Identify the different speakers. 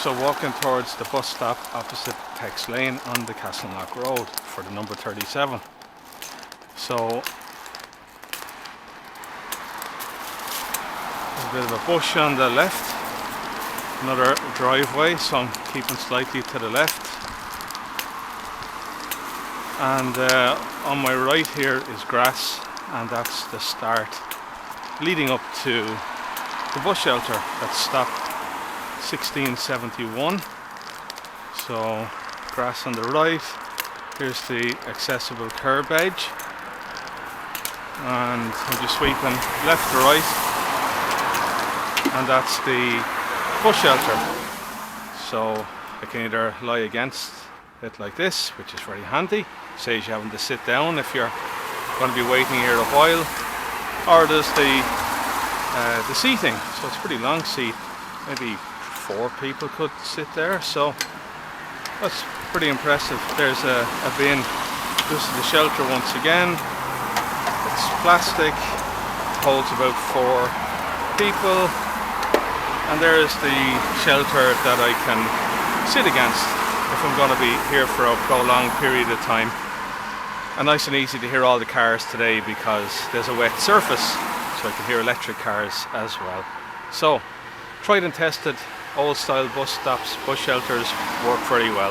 Speaker 1: So walking towards the bus stop opposite Peck's Lane on the Castleknock Road for the number 37. So there's a bit of a bush on the left, another driveway, so I'm keeping slightly to the left. And on my right here is grass, and that's the start leading up to the bus shelter that stopped 1671. So grass on the right, here's the accessible curb edge, and I'm just sweeping left to right, and that's the bus shelter. So I can either lie against it like this, which is very handy, saves you having to sit down if you're going to be waiting here a while, or there's the seating. So it's a pretty long seat, maybe 4 people could sit there, so that's pretty impressive. There's a bin. This is the shelter once again. It's plastic, holds about 4 people, and there's the shelter that I can sit against if I'm going to be here for a prolonged period of time. And nice and easy to hear all the cars today because there's a wet surface, so I can hear electric cars as well. So tried and tested, old style bus stops, bus shelters work very well.